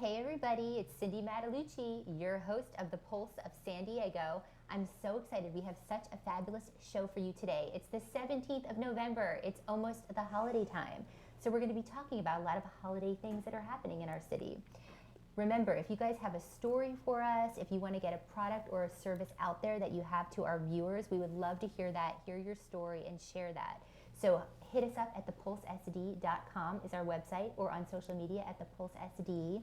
Hey everybody, it's Cindy Mattalucci, your host of the Pulse of San Diego. I'm so excited. We have such a fabulous show for you today. It's the 17th of November. It's almost the holiday time. So we're going to be talking about a lot of holiday things that are happening in our city. Remember, if you guys have a story for us, if you want to get a product or a service out there that you have to our viewers, we would love to hear that, hear your story, and share that. So hit us up at thepulsesd.com is our website, or on social media at thepulsesd.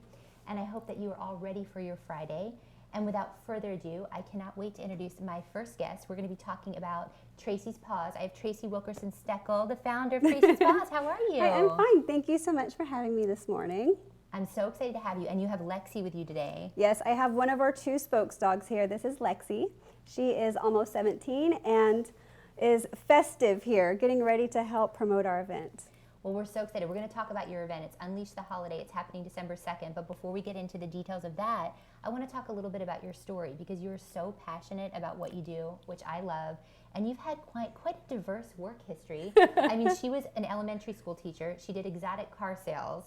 And I hope that you are all ready for your Friday. And without further ado, I cannot wait to introduce my first guest. We're going to be talking about Traci's Paws. I have Traci Wilkerson Steckel, the founder of Traci's Paws. How are you? I'm fine. Thank you so much for having me this morning. I'm so excited to have you. And you have Lexi with you today. Yes, I have one of our two spokes dogs here. This is Lexi. She is almost 17 and is festive here, getting ready to help promote our event. Well, we're so excited. We're going to talk about your event. It's Unleash the Holiday. It's happening December 2nd. But before we get into the details of that, I want to talk a little bit about your story, because you're so passionate about what you do, which I love. And you've had quite a diverse work history. I mean, she was an elementary school teacher. She did exotic car sales,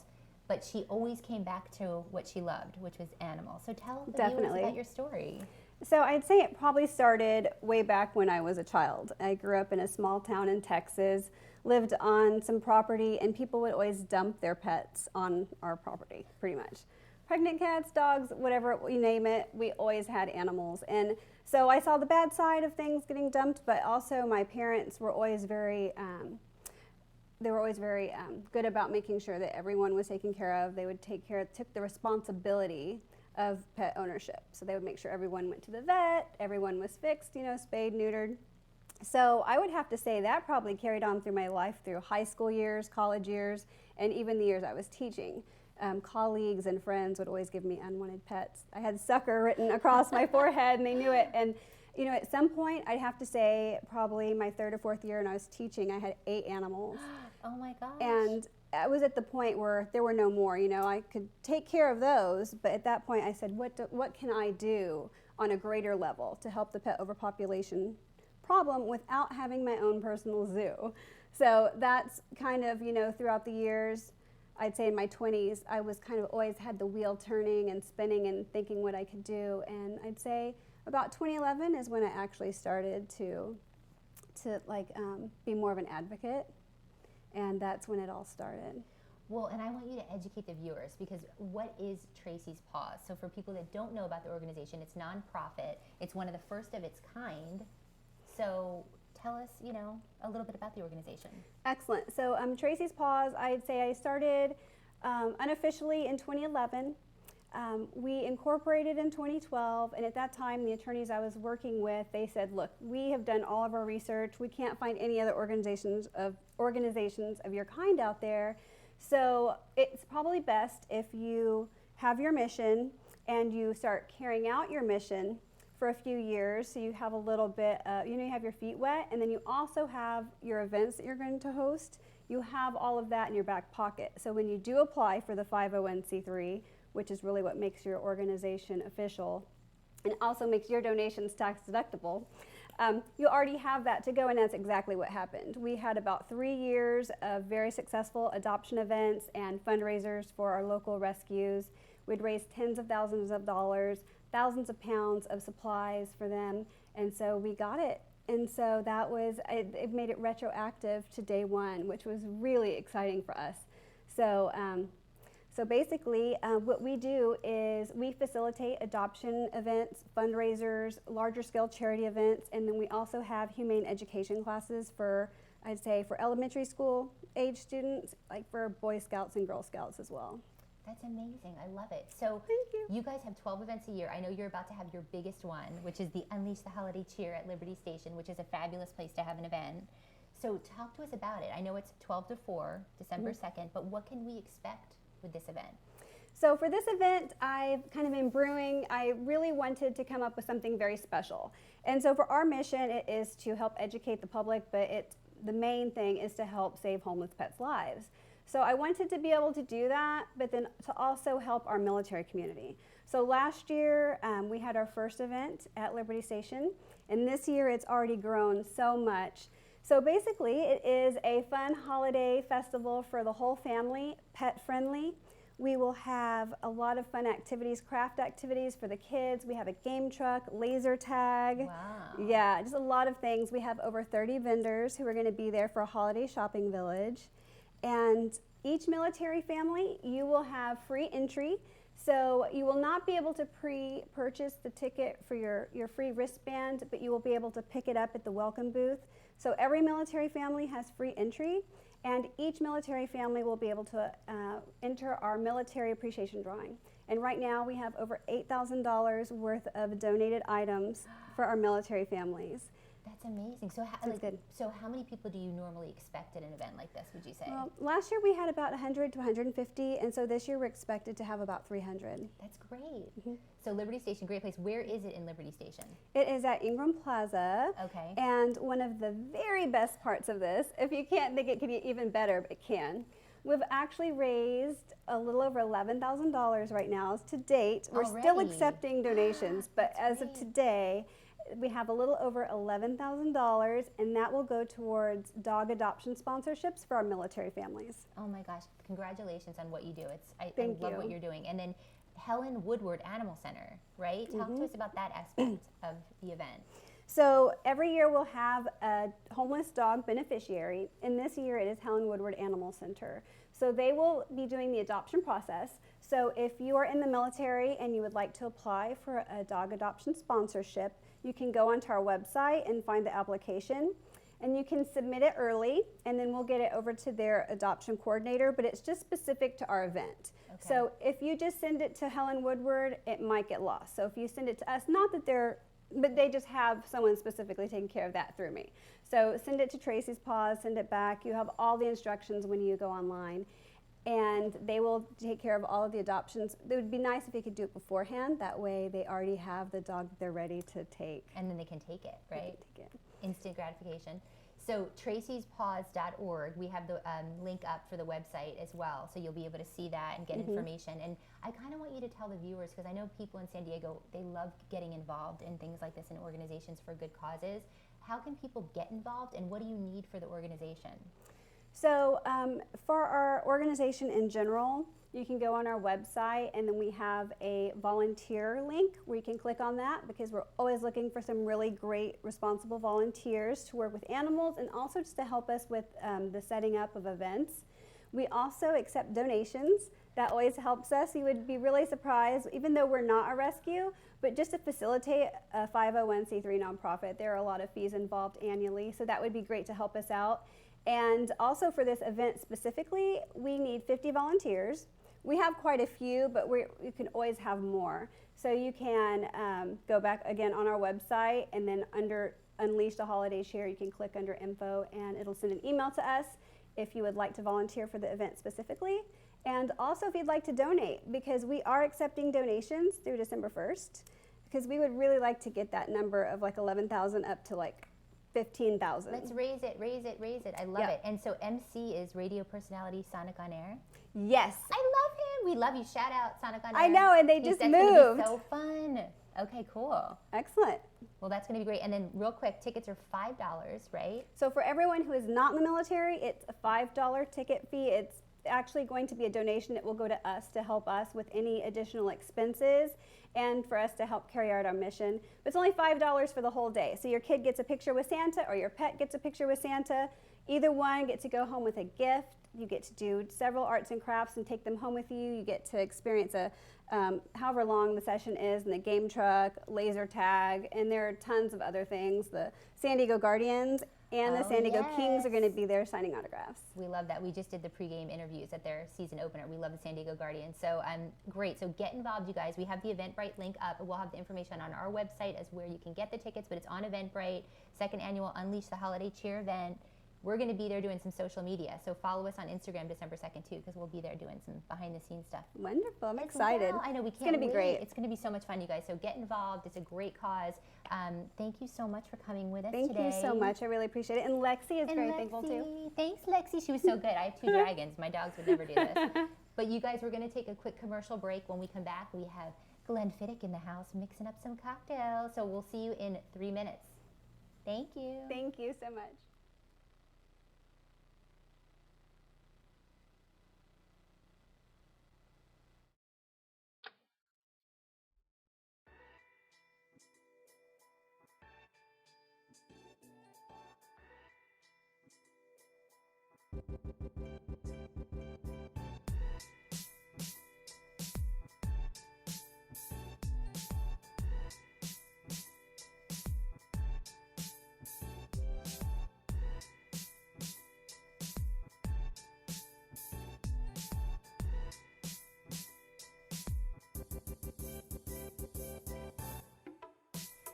but she always came back to what she loved, which was animals. So tell the viewers about your story. So I'd say it probably started way back when I was a child. I grew up in a small town in Texas, lived on some property, and people would always dump their pets on our property, pretty much. Pregnant cats, dogs, whatever you name it, we always had animals. And so I saw the bad side of things getting dumped, but also my parents were always very good about making sure that everyone was taken care of. They would took the responsibility of pet ownership. So they would make sure everyone went to the vet, everyone was fixed, spayed, neutered. So I would have to say that probably carried on through my life, through high school years, college years, and even the years I was teaching. Colleagues and friends would always give me unwanted pets. I had sucker written across my forehead, and they knew it. And at some point, I'd have to say probably my third or fourth year, and I was teaching, I had 8 animals. Oh my gosh. And I was at the point where there were no more. I could take care of those, but at that point I said, what can I do on a greater level to help the pet overpopulation problem without having my own personal zoo? So that's kind of, throughout the years, I'd say in my 20s, I was kind of always had the wheel turning and spinning and thinking what I could do. And I'd say about 2011 is when I actually started to be more of an advocate. And that's when it all started. Well, and I want you to educate the viewers, because what is Traci's Paws? So for people that don't know about the organization, it's nonprofit. It's one of the first of its kind. So tell us, a little bit about the organization. Excellent. So Traci's Paws, I'd say I started unofficially in 2011. We incorporated in 2012, and at that time, the attorneys I was working with, they said, look, we have done all of our research. We can't find any other organizations of your kind out there. So it's probably best if you have your mission and you start carrying out your mission for a few years, so you have a little bit, you have your feet wet, and then you also have your events that you're going to host. You have all of that in your back pocket. So when you do apply for the 501c3, which is really what makes your organization official and also makes your donations tax deductible, you already have that to go, and that's exactly what happened. We had about 3 years of very successful adoption events and fundraisers for our local rescues. We'd raised tens of thousands of dollars, thousands of pounds of supplies for them, and so we got it. And so that was, it made it retroactive to day one, which was really exciting for us. So basically, what we do is we facilitate adoption events, fundraisers, larger scale charity events, and then we also have humane education classes for, I'd say, for elementary school age students, like for Boy Scouts and Girl Scouts as well. That's amazing. I love it. So thank you. You guys have 12 events a year. I know you're about to have your biggest one, which is the Unleash the Holiday Cheer at Liberty Station, which is a fabulous place to have an event. So talk to us about it. I know it's 12 to 4, December 2nd, but what can we expect with this event? So for this event, I've kind of been brewing. I really wanted to come up with something very special. And so for our mission, it is to help educate the public, but the main thing is to help save homeless pets' lives. So I wanted to be able to do that, but then to also help our military community. So last year, we had our first event at Liberty Station, and this year it's already grown so much. So basically, it is a fun holiday festival for the whole family, pet friendly. We will have a lot of fun activities, craft activities for the kids. We have a game truck, laser tag. Wow. Yeah, just a lot of things. We have over 30 vendors who are going to be there for a holiday shopping village. And each military family, you will have free entry. So you will not be able to pre-purchase the ticket for your free wristband, but you will be able to pick it up at the welcome booth. So every military family has free entry, and each military family will be able to enter our military appreciation drawing. And right now we have over $8,000 worth of donated items for our military families. That's amazing. So, so how many people do you normally expect at an event like this, would you say? Well, last year we had about 100 to 150, and so this year we're expected to have about 300. That's great. So Liberty Station, great place. Where is it in Liberty Station? It is at Ingram Plaza. Okay. And one of the very best parts of this, if you can't think it could be even better, but it can, we've actually raised a little over $11,000 right now to date. We're still accepting donations, but as of today, we have a little over $11,000, and that will go towards dog adoption sponsorships for our military families. Oh my gosh, congratulations on what you do. I love what you're doing. And then Helen Woodward Animal Center, right? Talk to us about that aspect of the event. So every year we'll have a homeless dog beneficiary, and this year it is Helen Woodward Animal Center. So they will be doing the adoption process. So if you are in the military and you would like to apply for a dog adoption sponsorship, you can go onto our website and find the application, and you can submit it early, and then we'll get it over to their adoption coordinator, but it's just specific to our event. Okay. So if you just send it to Helen Woodward, it might get lost. So if you send it to us, not that but they just have someone specifically taking care of that through me. So send it to Traci's Paws, send it back. You have all the instructions when you go online, and they will take care of all of the adoptions. It would be nice if you could do it beforehand. That way they already have the dog that they're ready to take. And then they can take it, right? Take it. Instant gratification. So tracispaws.org, we have the link up for the website as well, so you'll be able to see that and get information. And I kind of want you to tell the viewers, because I know people in San Diego, they love getting involved in things like this in organizations for good causes. How can people get involved, and what do you need for the organization? So for our organization in general, you can go on our website, and then we have a volunteer link where you can click on that, because we're always looking for some really great responsible volunteers to work with animals, and also just to help us with the setting up of events. We also accept donations. That always helps us. You would be really surprised, even though we're not a rescue, but just to facilitate a 501c3 nonprofit, there are a lot of fees involved annually, so that would be great to help us out. And also for this event specifically, we need 50 volunteers. We have quite a few, but you can always have more. So you can go back again on our website, and then under Unleash the Holiday Cheer, you can click under info, and it'll send an email to us if you would like to volunteer for the event specifically. And also if you'd like to donate, because we are accepting donations through December 1st, because we would really like to get that number of like 11,000 up to like 15,000. Let's raise it, raise it, raise it. I love it. And so MC is radio personality Sonic on Air. Yes. I love him. We love you. Shout out Sonic on Air. I know, and they just moved. That's going to be so fun. Okay, cool. Excellent. Well, that's going to be great. And then real quick, tickets are $5, right? So for everyone who is not in the military, it's a $5 ticket fee. It's actually going to be a donation that will go to us to help us with any additional expenses and for us to help carry out our mission. But it's only $5 for the whole day. So your kid gets a picture with Santa, or your pet gets a picture with Santa. Either one get to go home with a gift. You get to do several arts and crafts and take them home with you. You get to experience however long the session is, in the game truck, laser tag, and there are tons of other things. The San Diego Guardians and the San Diego Kings are going to be there signing autographs. We love that. We just did the pregame interviews at their season opener. We love the San Diego Guardians. So great. So get involved, you guys. We have the Eventbrite link up. We'll have the information on our website as where you can get the tickets, but it's on Eventbrite. Second annual Unleash the Holiday Cheer event. We're going to be there doing some social media. So follow us on Instagram December 2nd too, because we'll be there doing some behind the scenes stuff. Wonderful. I'm excited. Well. I know we can't It's going to be great. It's going to be so much fun, you guys. So get involved. It's a great cause. Thank you so much for coming with us today. Thank you so much. I really appreciate it. And Lexi is very thankful too. Thanks, Lexi. She was so good. I have 2 dragons. My dogs would never do this. But you guys, we're going to take a quick commercial break. When we come back, we have Glen Fiddich in the house mixing up some cocktails. So we'll see you in 3 minutes. Thank you. Thank you so much.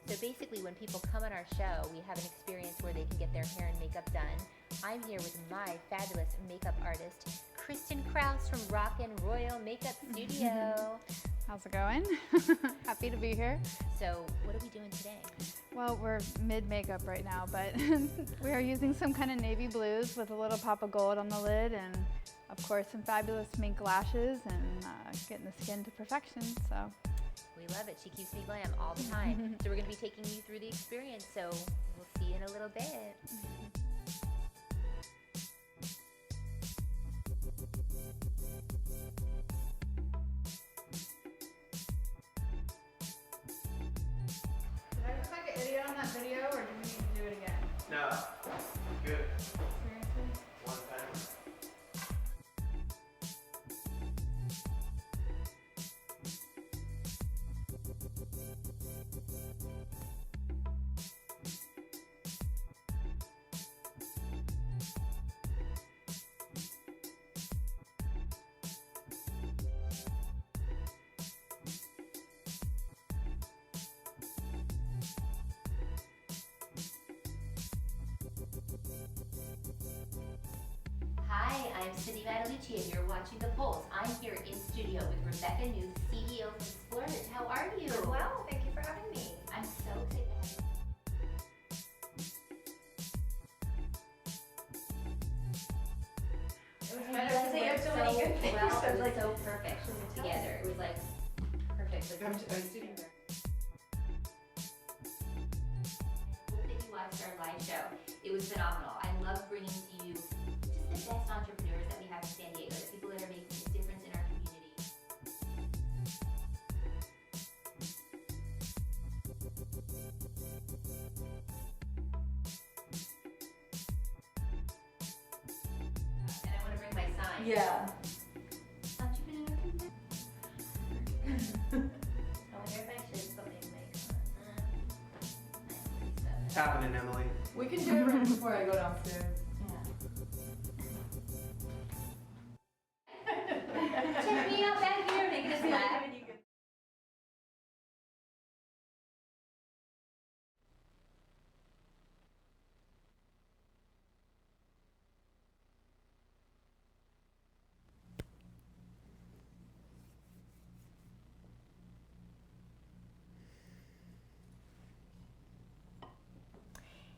So basically, when people come on our show, we have an experience where they can get their hair and makeup done. I'm here with my fabulous makeup artist, Kristen Krause from Rockin' Royal Makeup Studio. How's it going? Happy to be here. So what are we doing today? Well, we're mid-makeup right now, but we are using some kind of navy blues with a little pop of gold on the lid, and of course some fabulous mink lashes, and getting the skin to perfection. So we love it. She keeps me glam all the time. So we're going to be taking you through the experience. So we'll see you in a little bit. Did I look like an idiot on that video, or do we need to do it again? No, good. Seriously? One time. Hi, I'm Cindy Matalucci, and you're watching The Pulse. I'm here in studio with Rebecca Newth, CEO from Splurge. How are you? Well, thank you for having me. I'm so excited to have you. I was to say you have so many good things. Well, So it was like, so perfect together. It was like perfect. I'm sitting there. I hope that you watched our live show. It was phenomenal. I love bringing to you just the best entrepreneurs that we have in San Diego, the people that are making a difference in our community. And I want to bring my sign. yeah. Entrepreneur. I wonder if I should put my mic on. It's happening, Emily. We can do it right before I go downstairs. Check me out back here, making us laugh.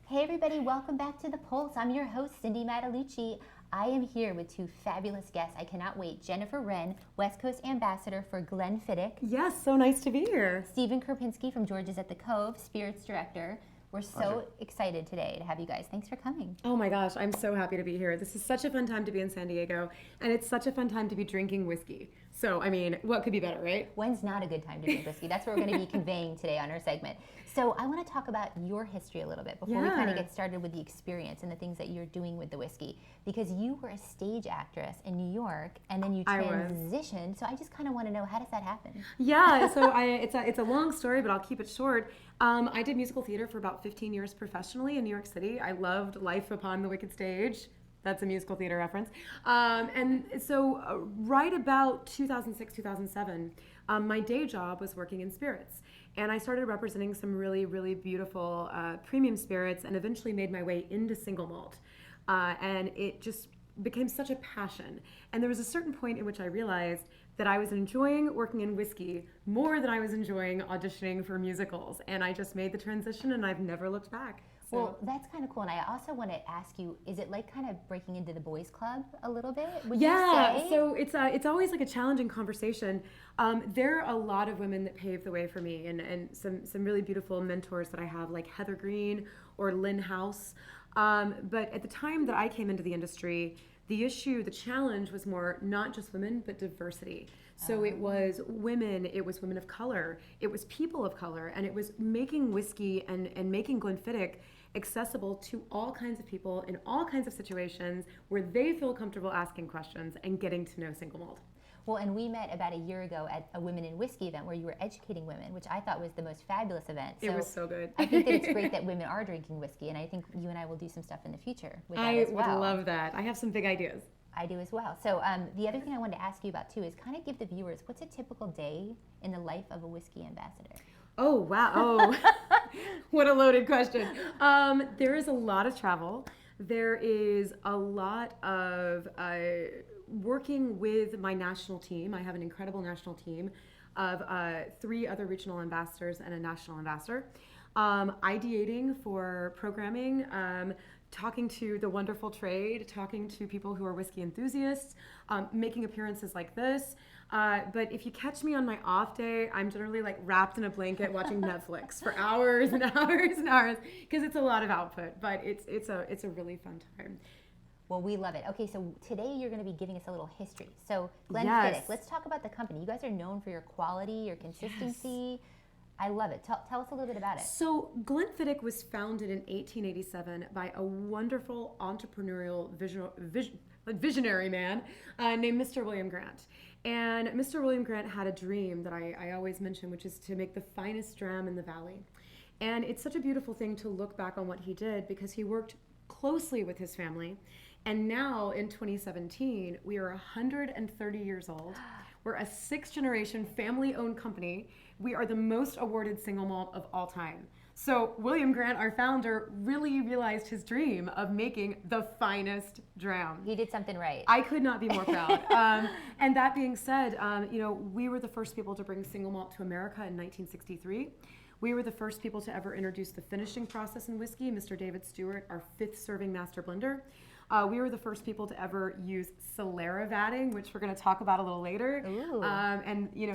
Hey everybody, welcome back to The Pulse. I'm your host, Cindy Matalucci. I am here with two fabulous guests. I cannot wait. Jennifer Wren, West Coast Ambassador for Glen Fiddich. Yes, so nice to be here. Stephen Krupinski from George's at the Cove, Spirits Director. We're so excited today to have you guys. Thanks for coming. Oh my gosh, I'm so happy to be here. This is such a fun time to be in San Diego, and it's such a fun time to be drinking whiskey. So, I mean, what could be better, right? When's not a good time to drink whiskey? That's what we're going to be conveying today on our segment. So I want to talk about your history a little bit before we kind of Yeah. get started with the experience and the things that you're doing with the whiskey. Because you were a stage actress in New York, and then you I was. transitioned. So I just kind of want to know, how does that happen? Yeah, so it's a long story, but I'll keep it short. I did musical theater for about 15 years professionally in New York City. I loved Life Upon the Wicked Stage. That's a musical theater reference. And so right about 2006, 2007, my day job was working in spirits. And I started representing some really, really beautiful premium spirits, and eventually made my way into single malt. And it just became such a passion. And there was a certain point in which I realized that I was enjoying working in whiskey more than I was enjoying auditioning for musicals. And I just made the transition, and I've never looked back. So. Well, that's kind of cool. And I also want to ask you, is it like kind of breaking into the boys' club a little bit? Would you say? So it's always like a challenging conversation. There are a lot of women that paved the way for me, and some really beautiful mentors that I have, like Heather Green or Lynn House. But at the time that I came into the industry, the challenge was more not just women, but diversity. So it was women of color, it was people of color, and it was making whiskey and making Glen Fiddich accessible to all kinds of people in all kinds of situations where they feel comfortable asking questions and getting to know single malt. Well, and we met about a year ago at a Women in Whiskey event where you were educating women, which I thought was the most fabulous event. It was so good. I think that it's great that women are drinking whiskey, and I think you and I will do some stuff in the future with that I as would well. love that. I have some big ideas. I do as well. So the other thing I wanted to ask you about too is kind of give the viewers, what's a typical day in the life of a whiskey ambassador? Oh, wow. Oh, What a loaded question. There is a lot of travel. There is a lot of working with my national team. I have an incredible national team of 3 other regional ambassadors and a national ambassador. Ideating for programming, talking to the wonderful trade, talking to people who are whiskey enthusiasts, making appearances like this. But if you catch me on my off day, I'm generally like wrapped in a blanket watching Netflix for hours and hours and hours because it's a lot of output. But it's a really fun time. Well, we love it. Okay, so today you're going to be giving us a little history. So, Glen Yes. Fiddich, let's talk about the company. You guys are known for your quality, your consistency. I love it. Tell us a little bit about it. So Glen Fiddich was founded in 1887 by a wonderful entrepreneurial visionary man named Mr. William Grant. And Mr. William Grant had a dream that I always mention, which is to make the finest dram in the valley. And it's such a beautiful thing to look back on what he did because he worked closely with his family. And now in 2017, we are 130 years old. We're a 6th generation family-owned company. We are the most awarded single malt of all time. So William Grant, our founder, really realized his dream of making the finest dram. He did something right. I could not be more proud. And that being said, we were the first people to bring single malt to America in 1963. We were the first people to ever introduce the finishing process in whiskey. Mr. David Stewart, our 5th serving master blender. We were the first people to ever use Solera vatting, which we're going to talk about a little later.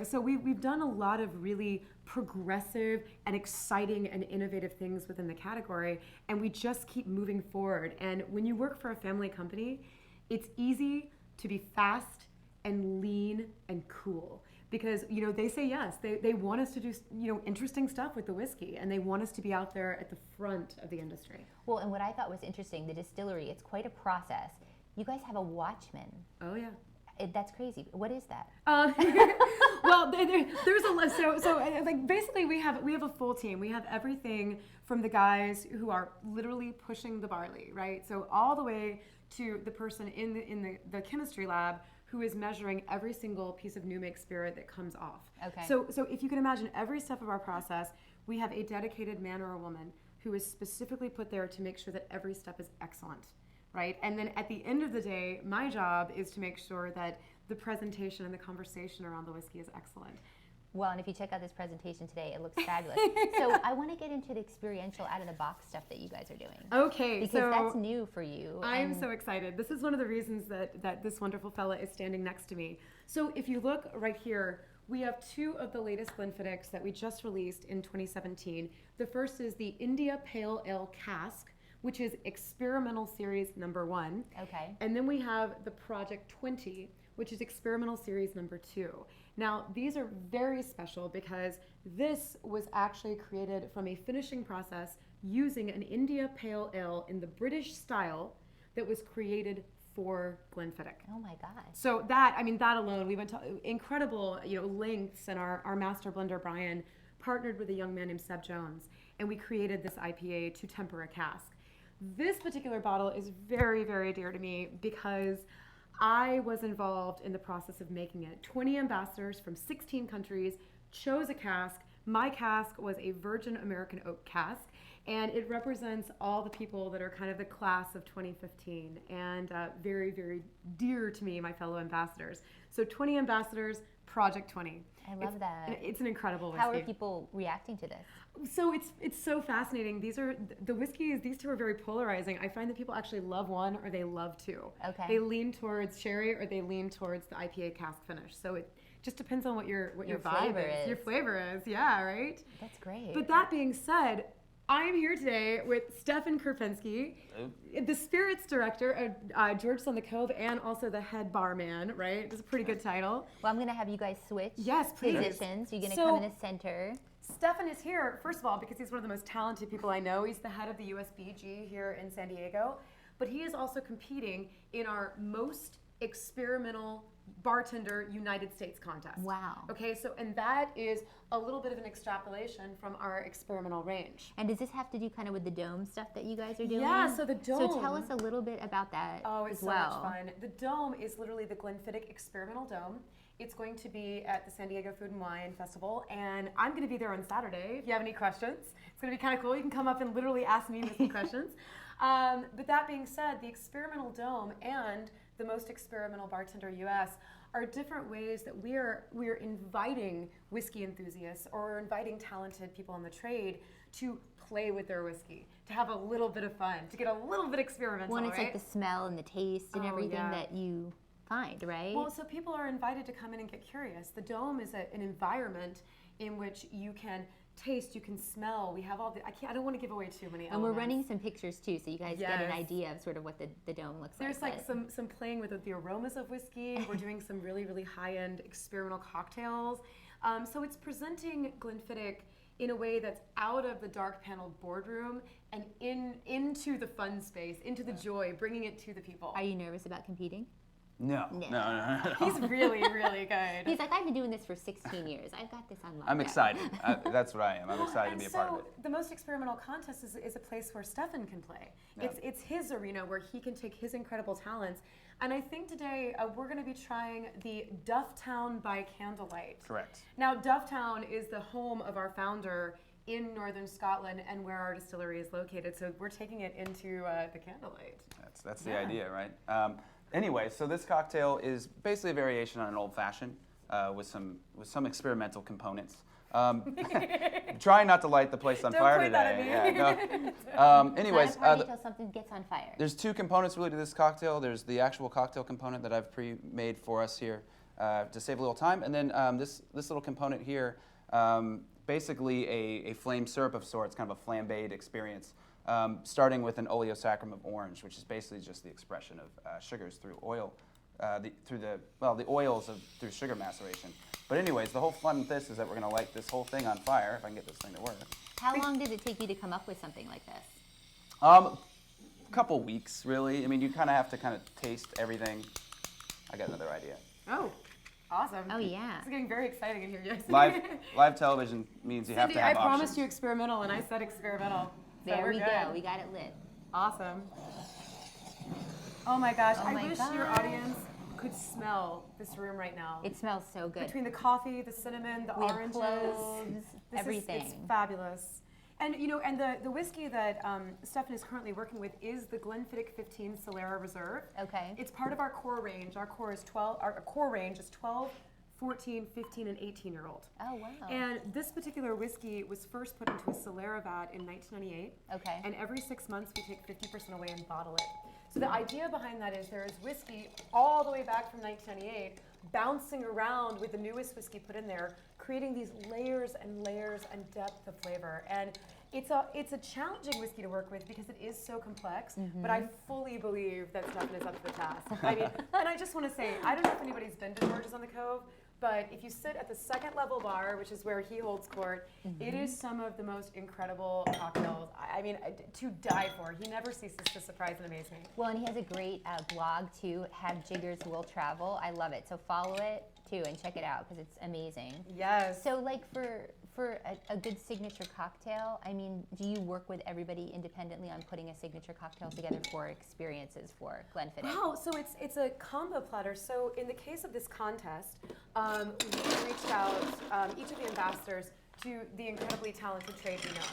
So we've done a lot of really progressive and exciting and innovative things within the category, and we just keep moving forward. And when you work for a family company, it's easy to be fast and lean and cool. Because, they say yes, they want us to do, interesting stuff with the whiskey, and they want us to be out there at the front of the industry. Well, and what I thought was interesting, the distillery, it's quite a process. You guys have a watchman. Oh, yeah. That's crazy. What is that? Well, there's a list. Basically we have a full team. We have everything from the guys who are literally pushing the barley, right? So all the way to the person in the chemistry lab who is measuring every single piece of new make spirit that comes off. Okay. So if you can imagine every step of our process, we have a dedicated man or a woman who is specifically put there to make sure that every step is excellent, right? And then at the end of the day, my job is to make sure that the presentation and the conversation around the whiskey is excellent. Well, and if you check out this presentation today, it looks fabulous. So I want to get into the experiential out-of-the-box stuff that you guys are doing. Okay, because that's new for you. I'm so excited. This is one of the reasons that this wonderful fella is standing next to me. So if you look right here, we have 2 of the latest Glen Fiddichs that we just released in 2017. The first is the India Pale Ale Cask, which is experimental series number 1. Okay. And then we have the Project 20, which is experimental series number 2. Now, these are very special because this was actually created from a finishing process using an India Pale Ale in the British style that was created for Glen Fiddich. Oh my God. So that alone, we went to incredible, lengths, and our master blender, Brian, partnered with a young man named Seb Jones, and we created this IPA to temper a cask. This particular bottle is very, very dear to me because I was involved in the process of making it. 20 ambassadors from 16 countries chose a cask. My cask was a virgin American oak cask, and it represents all the people that are kind of the class of 2015, and very, very dear to me, my fellow ambassadors. So 20 ambassadors, Project 20. I love that. It's an incredible whiskey. How are people reacting to this? So it's so fascinating. These 2 are very polarizing. I find that people actually love one or they love 2. Okay. They lean towards sherry or they lean towards the IPA cask finish. So it just depends on what your vibe flavor is. Your flavor is, yeah, right? That's great. But that being said, I'm here today with Stefan Kerpensky, the spirits director at George's on the Cove, and also the head barman, right? It's a pretty good title. Well, I'm going to have you guys switch Yes, please. positions. You're going to come in the center. Stefan is here, first of all, because he's one of the most talented people I know. He's the head of the USBG here in San Diego, but he is also competing in our most experimental bartender United States contest. Wow. Okay, and that is a little bit of an extrapolation from our experimental range. And does this have to do kind of with the dome stuff that you guys are doing? Yeah, so the dome. So tell us a little bit about that Oh, it's as well. so much fun. The dome is literally the Glen Fiddich experimental dome. It's going to be at the San Diego Food and Wine Festival, and I'm going to be there on Saturday. If you have any questions, it's going to be kind of cool. You can come up and literally ask me some questions. But that being said, the Experimental Dome and the Most Experimental Bartender US are different ways that we're inviting whiskey enthusiasts or inviting talented people in the trade to play with their whiskey, to have a little bit of fun, to get a little bit experimental, When it's right? like the smell and the taste and Oh, everything yeah. that you find, right? Well, so people are invited to come in and get curious. The Dome is an environment in which you can taste, you can smell. We have all the, I don't want to give away too many and we're elements. running some pictures too, so you guys get an Yes. idea of sort of what the dome looks There's like. like some playing with the aromas of whiskey. We're doing some really, really high-end experimental cocktails. So it's presenting Glen Fiddich in a way that's out of the dark paneled boardroom and into the fun space, into the joy, bringing it to the people. Are you nervous about competing? No. No. No. He's really, really good. He's like, I've been doing this for 16 years. I've got this on lockdown. I'm excited. That's what I am. I'm excited to And be a part of it. the Most Experimental Contest is a place where Stefan can play. Yeah. It's his arena where he can take his incredible talents. And I think today we're going to be trying the Dufftown by Candlelight. Correct. Now, Dufftown is the home of our founder in northern Scotland and where our distillery is located. So we're taking it into the Candlelight. That's the Yeah. idea, right? Anyway, so this cocktail is basically a variation on an old fashioned with some experimental components. Trying not to light the place on Don't fire point that today. at me. Yeah, no. Anyways, It's not a party till something gets on fire. there's two components really to this cocktail. There's the actual cocktail component that I've pre-made for us here to save a little time, and then this little component here, basically a flame syrup of sorts, kind of a flambéed experience, starting with an oleosaccharum of orange, which is basically just the expression of sugars through oil, the oils through sugar maceration. But anyways, the whole fun with this is that we're going to light this whole thing on fire, if I can get this thing to work. How long did it take you to come up with something like this? A couple weeks, really. I mean, you kind of have to kind of taste everything. I got another idea. Oh, awesome. Oh, yeah. It's getting very exciting in here, yes. Live television means you have Cindy, to have I promised options. you experimental, and I said experimental. So There we're we good. go. We got it lit. Awesome. Oh my gosh, Oh I my wish your God. audience could smell this room right now. It smells so good. Between the coffee, the cinnamon, the We have oranges, cloves, it's everything. fabulous. And the whiskey that Stefan is currently working with is the Glen Fiddich 15 Solera Reserve. Okay. It's part of our core range. Our core range is 12, 14, 15, and 18-year-old. Oh, wow. And this particular whiskey was first put into a Solera vat in 1998. Okay. And every 6 months we take 50% away and bottle it. So the idea behind that is there is whiskey all the way back from 1998 bouncing around with the newest whiskey put in there, creating these layers and layers and depth of flavor. And it's a challenging whiskey to work with because it is so complex, but I fully believe that Stefan is up to the task. I mean, and I just want to say, I don't know if anybody's been to George's on the Cove, but if you sit at the second level bar, which is where he holds court, it is some of the most incredible cocktails. I mean, to die for. He never ceases to surprise and amaze me. Well, and he has a great blog too, Have Jiggers Will Travel. I love it. So follow it too and check it out because it's amazing. Yes. So like for a good signature cocktail, I mean, do you work with everybody independently on putting a signature cocktail together for experiences for Glen Fiddich? Wow, so it's a combo platter. So in the case of this contest, we reached out, each of the ambassadors, to the incredibly talented trade we know.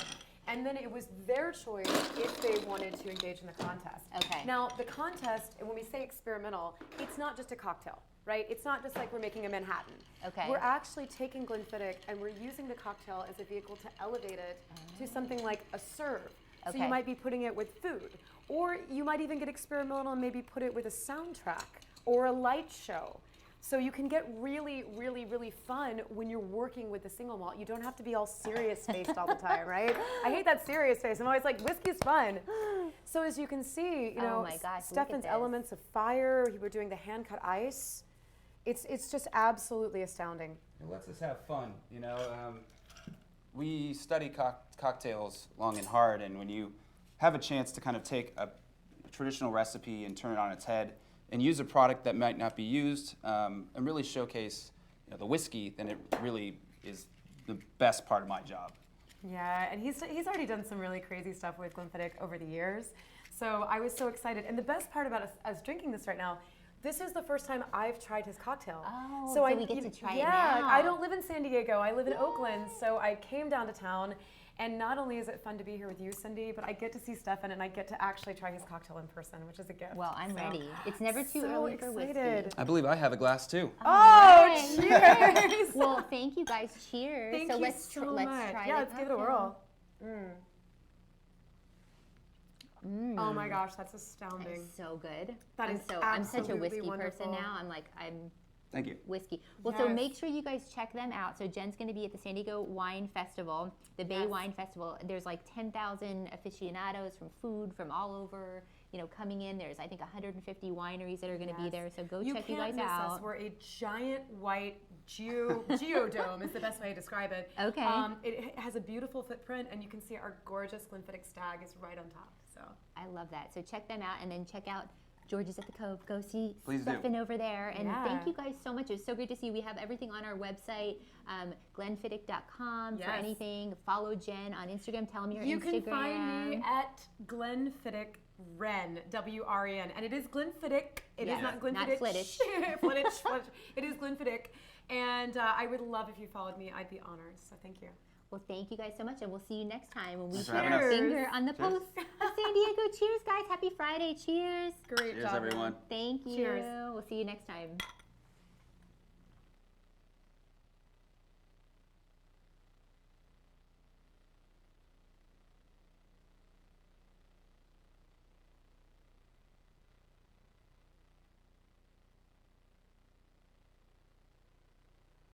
And then it was their choice if they wanted to engage in the contest. Okay. Now, the contest, and when we say experimental, it's not just a cocktail, right? It's not just like we're making a Manhattan. Okay. We're actually taking Glen Fiddich and we're using the cocktail as a vehicle to elevate it to something like a serve. So Okay. you might be putting it with food. Or you might even get experimental and maybe put it with a soundtrack or a light show. So you can get really, really, really fun when you're working with the single malt. You don't have to be all serious-faced all the time, right? I hate that serious face. I'm always like, whiskey's fun. So as you can see, Oh my gosh, look at Stefan's this. elements of fire, we're doing the hand-cut ice. It's just absolutely astounding. It lets us have fun, you know. We study cocktails long and hard, and when you have a chance to kind of take a traditional recipe and turn it on its head and use a product that might not be used and really showcase the whiskey, then it really is the best part of my job. Yeah, and he's already done some really crazy stuff with Glen Fiddich over the years. So I was so excited. And the best part about us drinking this right now, This is the first time I've tried his cocktail. Oh, so we get to try it Yeah, now. I don't live in San Diego. I live in Oakland, so I came down to town. And not only is it fun to be here with you, Cindy, but I get to see Stefan and I get to actually try his cocktail in person, which is a gift. Well, I'm So, ready. It's never too so early for whiskey. excited. I believe I have a glass too. Oh, Yay. cheers! Well, thank you guys. Cheers. Thank so you let's so let's much. try Yeah, the let's give it a cocktail. whirl. Mm. Oh my gosh, that's astounding. That's so good. That I'm is I'm such a absolutely whiskey person wonderful. now. I'm Thank you. whiskey. Well, so Yes. make sure you guys check them out. So Jen's going to be at the San Diego Wine Festival, the Bay Yes. Wine Festival. There's like 10,000 aficionados from food from all over, coming in. There's I think 150 wineries that are going to be Yes. there. So go You check you can't guys miss out. us. We're a giant white geodome is the best way to describe it. Okay. It has a beautiful footprint, and you can see our gorgeous Glen Fiddich stag is right on top. So I love that. So check them out, and then check out George's at the Cove. Go see Please do. Stefan over there. And Yeah. thank you guys so much. It's so great to see you. We have everything on our website, glenfiddich.com for Yes. anything. Follow Jen on Instagram. Tell them your you Instagram. can find me at Glen Fiddich Wren, W-R-E-N, and it is Glen Fiddich. It is Yes, not Glen not Fiddich. Fiddich. Fiddich. It is Glen Fiddich, and I would love if you followed me. I'd be honored. So thank you. Well, thank you guys so much, and we'll see you next time when we Thanks for put having our us. finger on the Cheers. pulse of San Diego. Cheers, guys. Happy Friday. Cheers. Great Cheers, job. everyone. Thank you. Cheers. We'll see you next time.